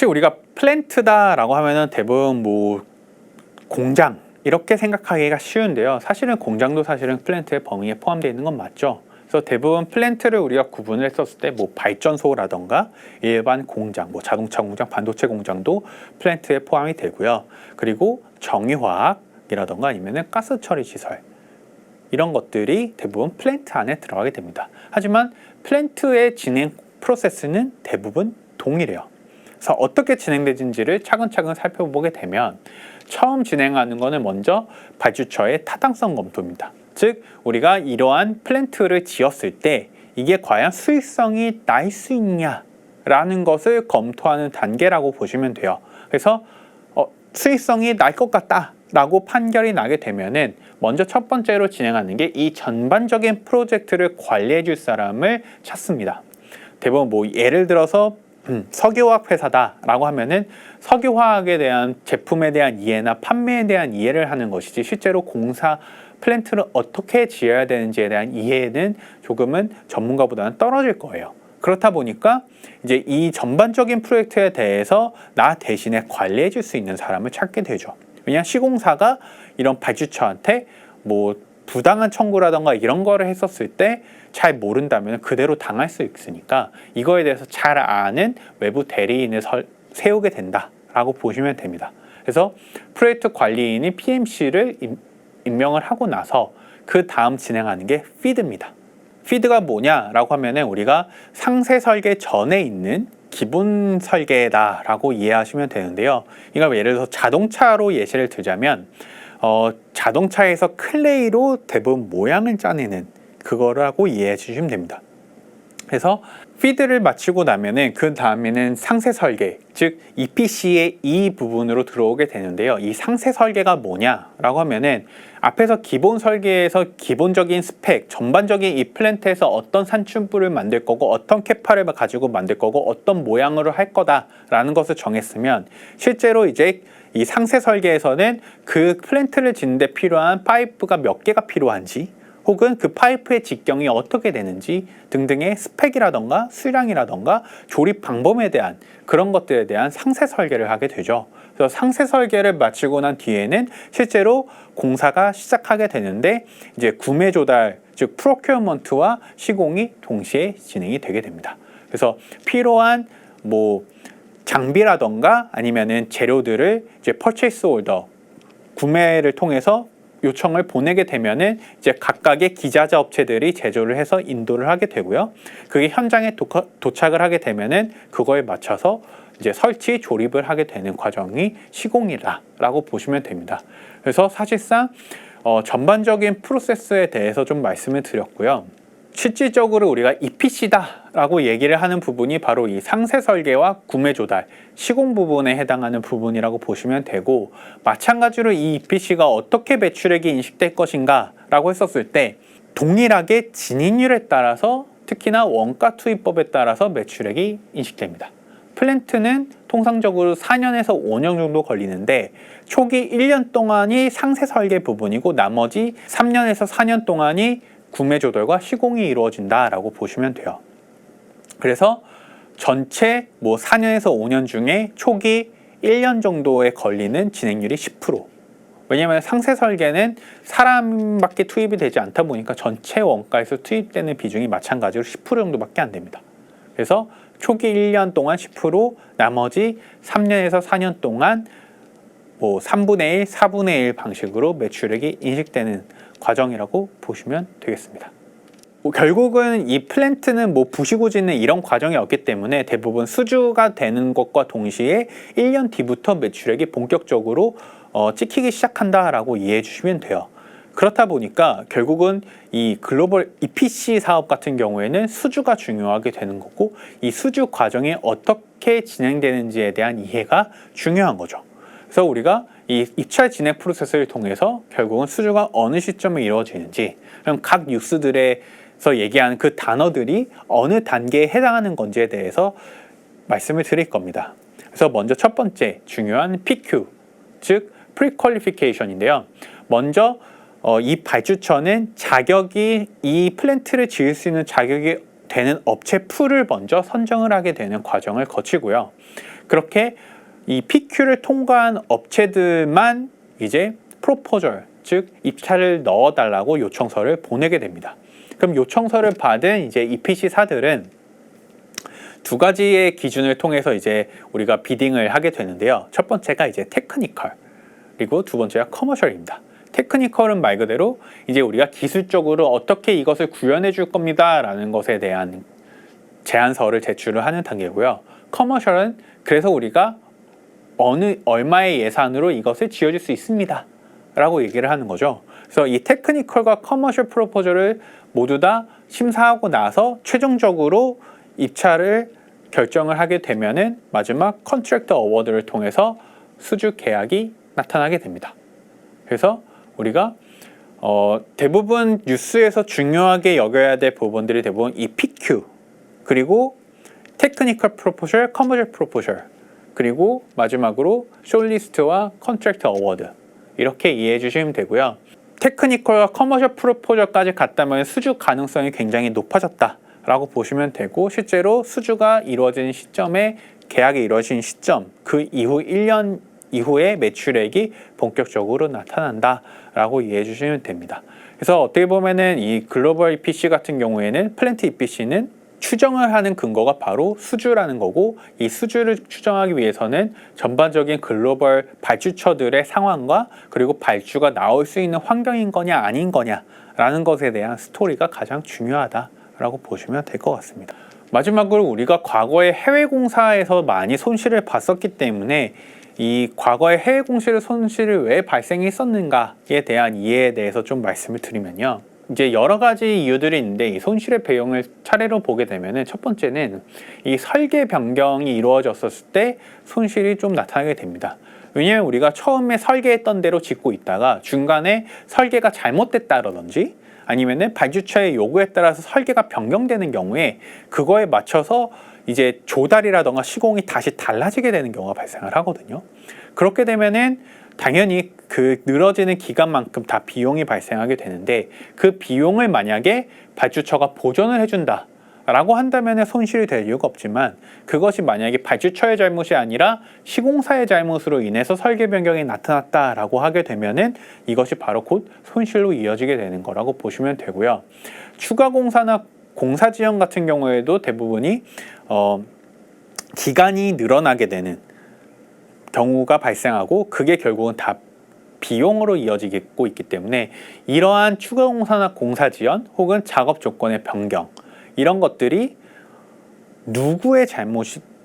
사실 우리가 플랜트다라고 하면은 대부분 뭐 공장 이렇게 생각하기가 쉬운데요. 사실은 공장도 사실은 플랜트의 범위에 포함되어 있는 건 맞죠. 그래서 대부분 플랜트를 우리가 구분을 했었을 때 뭐 발전소라던가 일반 공장, 뭐 자동차 공장, 반도체 공장도 플랜트에 포함이 되고요. 그리고 정유화학이라던가 아니면은 가스 처리 시설 이런 것들이 대부분 플랜트 안에 들어가게 됩니다. 하지만 플랜트의 진행 프로세스는 대부분 동일해요. 그래서 어떻게 진행되는지를 차근차근 살펴보게 되면 처음 진행하는 것은 먼저 발주처의 타당성 검토입니다. 즉 우리가 이러한 플랜트를 지었을 때 이게 과연 수익성이 날 수 있냐라는 것을 검토하는 단계라고 보시면 돼요. 그래서 수익성이 날 것 같다 라고 판결이 나게 되면은 먼저 첫 번째로 진행하는 게 이 전반적인 프로젝트를 관리해 줄 사람을 찾습니다. 대부분 뭐 예를 들어서 석유화학 회사다라고 하면은 석유화학에 대한 제품에 대한 이해나 판매에 대한 이해를 하는 것이지 실제로 공사 플랜트를 어떻게 지어야 되는지에 대한 이해는 조금은 전문가보다는 떨어질 거예요. 그렇다 보니까 이제 이 전반적인 프로젝트에 대해서 나 대신에 관리해 줄 수 있는 사람을 찾게 되죠. 왜냐하면 시공사가 이런 발주처한테 뭐 부당한 청구라던가 이런 거를 했었을 때 잘 모른다면 그대로 당할 수 있으니까 이거에 대해서 잘 아는 외부 대리인을 세우게 된다라고 보시면 됩니다. 그래서 프로젝트 관리인이 PMC를 임명을 하고 나서 그 다음 진행하는 게 피드입니다. 피드가 뭐냐라고 하면은 우리가 상세 설계 전에 있는 기본 설계다라고 이해하시면 되는데요. 이거 예를 들어서 자동차로 예시를 들자면 자동차에서 클레이로 대부분 모양을 짜내는 그거라고 이해해 주시면 됩니다. 그래서 피드를 마치고 나면은 그 다음에는 상세 설계, 즉 EPC의 이 부분으로 들어오게 되는데요. 이 상세 설계가 뭐냐라고 하면은 앞에서 기본 설계에서 기본적인 스펙, 전반적인 이 플랜트에서 어떤 산출부를 만들 거고 어떤 캐파를 가지고 만들 거고 어떤 모양으로 할 거다라는 것을 정했으면 실제로 이제 이 상세 설계에서는 그 플랜트를 짓는데 필요한 파이프가 몇 개가 필요한지 혹은 그 파이프의 직경이 어떻게 되는지 등등의 스펙이라던가 수량이라던가 조립 방법에 대한 그런 것들에 대한 상세 설계를 하게 되죠. 그래서 상세 설계를 마치고 난 뒤에는 실제로 공사가 시작하게 되는데 이제 구매 조달, 즉 프로큐어먼트와 시공이 동시에 진행이 되게 됩니다. 그래서 필요한 뭐 장비라던가 아니면은 재료들을 이제 퍼체이스 오더 구매를 통해서 요청을 보내게 되면은 이제 각각의 기자재 업체들이 제조를 해서 인도를 하게 되고요. 그게 현장에 도착을 하게 되면은 그거에 맞춰서 이제 설치, 조립을 하게 되는 과정이 시공이다라고 보시면 됩니다. 그래서 사실상 전반적인 프로세스에 대해서 좀 말씀을 드렸고요. 실질적으로 우리가 EPC다라고 얘기를 하는 부분이 바로 이 상세 설계와 구매 조달, 시공 부분에 해당하는 부분이라고 보시면 되고 마찬가지로 이 EPC가 어떻게 매출액이 인식될 것인가 라고 했었을 때 동일하게 진입률에 따라서 특히나 원가 투입법에 따라서 매출액이 인식됩니다. 플랜트는 통상적으로 4년에서 5년 정도 걸리는데 초기 1년 동안이 상세 설계 부분이고 나머지 3년에서 4년 동안이 구매 조달과 시공이 이루어진다라고 보시면 돼요. 그래서 전체 뭐 4년에서 5년 중에 초기 1년 정도에 걸리는 진행률이 10%. 왜냐하면 상세 설계는 사람밖에 투입이 되지 않다 보니까 전체 원가에서 투입되는 비중이 마찬가지로 10% 정도밖에 안 됩니다. 그래서 초기 1년 동안 10%, 나머지 3년에서 4년 동안 뭐 3분의 1, 4분의 1 방식으로 매출액이 인식되는 과정이라고 보시면 되겠습니다. 결국은 이 플랜트는 뭐 부시고 짓는 이런 과정이 없기 때문에 대부분 수주가 되는 것과 동시에 1년 뒤부터 매출액이 본격적으로 찍히기 시작한다라고 이해해 주시면 돼요. 그렇다 보니까 결국은 이 글로벌 EPC 사업 같은 경우에는 수주가 중요하게 되는 거고 이 수주 과정이 어떻게 진행되는지에 대한 이해가 중요한 거죠. 그래서 우리가 이 입찰 진행 프로세스를 통해서 결국은 수주가 어느 시점에 이루어지는지 그럼 각 뉴스들에서 얘기하는 그 단어들이 어느 단계에 해당하는 건지에 대해서 말씀을 드릴 겁니다. 그래서 먼저 첫 번째 중요한 PQ, 즉 Pre-Qualification인데요. 먼저 이 발주처는 자격이 이 플랜트를 지을 수 있는 자격이 되는 업체 풀을 먼저 선정을 하게 되는 과정을 거치고요. 그렇게 이 PQ를 통과한 업체들만 이제 프로포절, 즉 입찰을 넣어달라고 요청서를 보내게 됩니다. 그럼 요청서를 받은 이제 EPC사들은 두 가지의 기준을 통해서 이제 우리가 비딩을 하게 되는데요. 첫 번째가 이제 테크니컬, 그리고 두 번째가 커머셜입니다. 테크니컬은 말 그대로 이제 우리가 기술적으로 어떻게 이것을 구현해 줄 겁니다 라는 것에 대한 제안서를 제출을 하는 단계고요. 커머셜은 그래서 우리가 얼마의 예산으로 이것을 지어줄 수 있습니다 라고 얘기를 하는 거죠. 그래서 이 테크니컬과 커머셜 프로포절을 모두 다 심사하고 나서 최종적으로 입찰을 결정을 하게 되면은 마지막 컨트랙터 어워드를 통해서 수주 계약이 나타나게 됩니다. 그래서 우리가 대부분 뉴스에서 중요하게 여겨야 될 부분들이 대부분 이 PQ, 그리고 테크니컬 프로포셜, 커머셜 프로포셜, 그리고 마지막으로 숏리스트와 컨트랙터 어워드, 이렇게 이해해 주시면 되고요. 테크니컬과 커머셜 프로포절까지 갔다면 수주 가능성이 굉장히 높아졌다 라고 보시면 되고, 실제로 수주가 이루어진 시점에 계약이 이루어진 시점, 그 이후 1년 이후에 매출액이 본격적으로 나타난다 라고 이해해 주시면 됩니다. 그래서 어떻게 보면은 이 글로벌 EPC 같은 경우에는 플랜트 EPC는 추정을 하는 근거가 바로 수주라는 거고, 이 수주를 추정하기 위해서는 전반적인 글로벌 발주처들의 상황과 그리고 발주가 나올 수 있는 환경인 거냐 아닌 거냐 라는 것에 대한 스토리가 가장 중요하다라고 보시면 될 것 같습니다. 마지막으로 우리가 과거에 해외 공사에서 많이 손실을 봤었기 때문에 이 과거의 해외 공실 손실이 왜 발생했었는가에 대한 이해에 대해서 좀 말씀을 드리면요. 이제 여러 가지 이유들이 있는데 이 손실의 배경을 차례로 보게 되면은 첫 번째는 이 설계 변경이 이루어졌을 때 손실이 좀 나타나게 됩니다. 왜냐하면 우리가 처음에 설계했던 대로 짓고 있다가 중간에 설계가 잘못됐다라든지 아니면은 발주처의 요구에 따라서 설계가 변경되는 경우에 그거에 맞춰서 이제 조달이라던가 시공이 다시 달라지게 되는 경우가 발생을 하거든요. 그렇게 되면은 당연히 그 늘어지는 기간만큼 다 비용이 발생하게 되는데, 그 비용을 만약에 발주처가 보전을 해준다 라고 한다면 손실이 될 이유가 없지만, 그것이 만약에 발주처의 잘못이 아니라 시공사의 잘못으로 인해서 설계 변경이 나타났다라고 하게 되면은 이것이 바로 곧 손실로 이어지게 되는 거라고 보시면 되고요. 추가 공사나 공사 지연 같은 경우에도 대부분이 기간이 늘어나게 되는 경우가 발생하고, 그게 결국은 다 비용으로 이어지고 있기 때문에 이러한 추가 공사나 공사 지연 혹은 작업 조건의 변경, 이런 것들이 누구의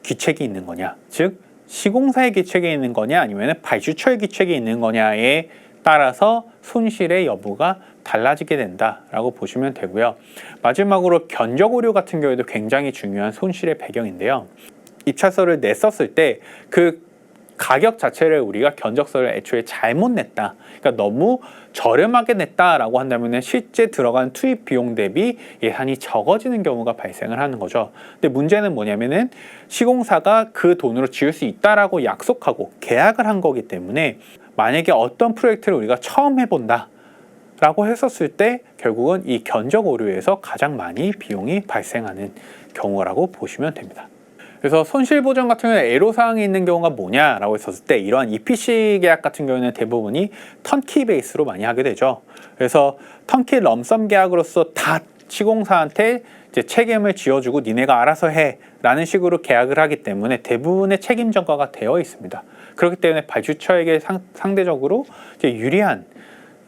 귀책이 있는 거냐, 즉 시공사의 귀책이 있는 거냐 아니면 발주처의 귀책이 있는 거냐에 따라서 손실의 여부가 달라지게 된다라고 보시면 되고요. 마지막으로 견적 오류 같은 경우에도 굉장히 중요한 손실의 배경인데요. 입찰서를 냈었을 때 그 가격 자체를 우리가 견적서를 애초에 잘못 냈다, 그러니까 너무 저렴하게 냈다라고 한다면 실제 들어간 투입 비용 대비 예산이 적어지는 경우가 발생을 하는 거죠. 근데 문제는 뭐냐면은 시공사가 그 돈으로 지을 수 있다라고 약속하고 계약을 한 거기 때문에, 만약에 어떤 프로젝트를 우리가 처음 해본다 라고 했었을 때 결국은 이 견적 오류에서 가장 많이 비용이 발생하는 경우라고 보시면 됩니다. 그래서 손실 보전 같은 경우에 애로사항이 있는 경우가 뭐냐라고 했었을 때, 이러한 EPC 계약 같은 경우에는 대부분이 턴키 베이스로 많이 하게 되죠. 그래서 턴키 럼섬 계약으로서 다 시공사한테 이제 책임을 지어주고 니네가 알아서 해 라는 식으로 계약을 하기 때문에 대부분의 책임 전가가 되어 있습니다. 그렇기 때문에 발주처에게 상대적으로 이제 유리한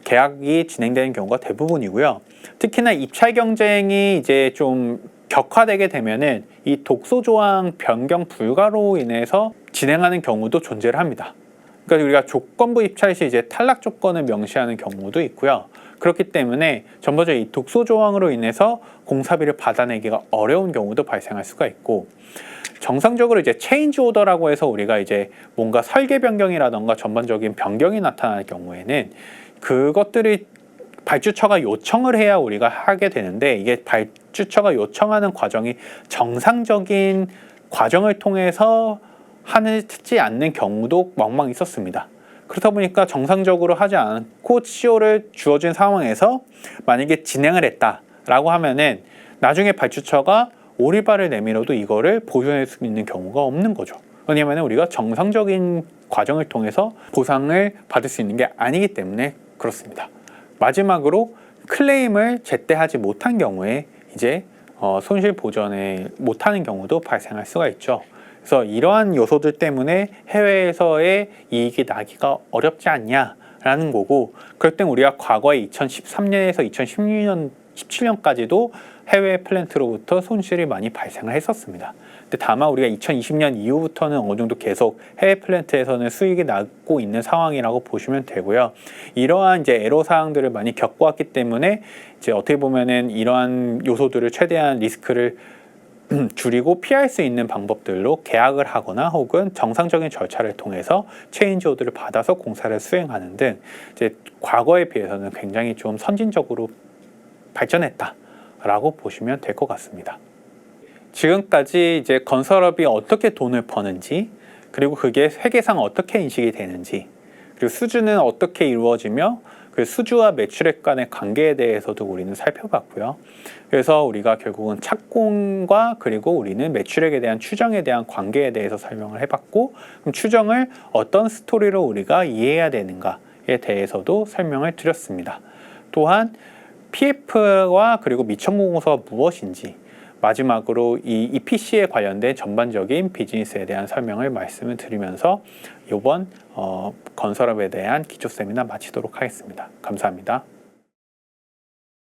계약이 진행되는 경우가 대부분이고요. 특히나 입찰 경쟁이 이제 좀 격화되게 되면은 이 독소 조항 변경 불가로 인해서 진행하는 경우도 존재를 합니다. 그러니까 우리가 조건부 입찰 시 이제 탈락 조건을 명시하는 경우도 있고요. 그렇기 때문에 전반적으로 이 독소 조항으로 인해서 공사비를 받아내기가 어려운 경우도 발생할 수가 있고, 정상적으로 이제 체인지 오더라고 해서 우리가 이제 뭔가 설계 변경이라던가 전반적인 변경이 나타날 경우에는 그것들이 발주처가 요청을 해야 우리가 하게 되는데, 이게 발주처가 요청하는 과정이 정상적인 과정을 통해서 하지 않는 경우도 왕왕 있었습니다. 그렇다 보니까 정상적으로 하지 않고 CO를 주어진 상황에서 만약에 진행을 했다라고 하면은 나중에 발주처가 오리발을 내밀어도 이거를 보존할 수 있는 경우가 없는 거죠. 왜냐하면 우리가 정상적인 과정을 통해서 보상을 받을 수 있는 게 아니기 때문에 그렇습니다. 마지막으로 클레임을 제때 하지 못한 경우에 이제 손실 보전을 못하는 경우도 발생할 수가 있죠. 그래서 이러한 요소들 때문에 해외에서의 이익이 나기가 어렵지 않냐라는 거고, 그럴 땐 우리가 과거에 2013년에서 2016년, 17년까지도 해외 플랜트로부터 손실이 많이 발생을 했었습니다. 근데 다만 우리가 2020년 이후부터는 어느 정도 계속 해외 플랜트에서는 수익이 나고 있는 상황이라고 보시면 되고요. 이러한 이제 애로 사항들을 많이 겪어왔기 때문에 이제 어떻게 보면은 이러한 요소들을 최대한 리스크를 줄이고 피할 수 있는 방법들로 계약을 하거나 혹은 정상적인 절차를 통해서 체인지 오더를 받아서 공사를 수행하는 등 이제 과거에 비해서는 굉장히 좀 선진적으로 발전했다라고 보시면 될 것 같습니다. 지금까지 이제 건설업이 어떻게 돈을 버는지, 그리고 그게 회계상 어떻게 인식이 되는지, 그리고 수주는 어떻게 이루어지며 그 수주와 매출액 간의 관계에 대해서도 우리는 살펴봤고요. 그래서 우리가 결국은 착공과 그리고 우리는 매출액에 대한 추정에 대한 관계에 대해서 설명을 해봤고, 그럼 추정을 어떤 스토리로 우리가 이해해야 되는가에 대해서도 설명을 드렸습니다. 또한 PF와 그리고 미천공고서가 무엇인지, 마지막으로 이 EPC에 관련된 전반적인 비즈니스에 대한 설명을 말씀을 드리면서 이번 건설업에 대한 기초 세미나 마치도록 하겠습니다. 감사합니다.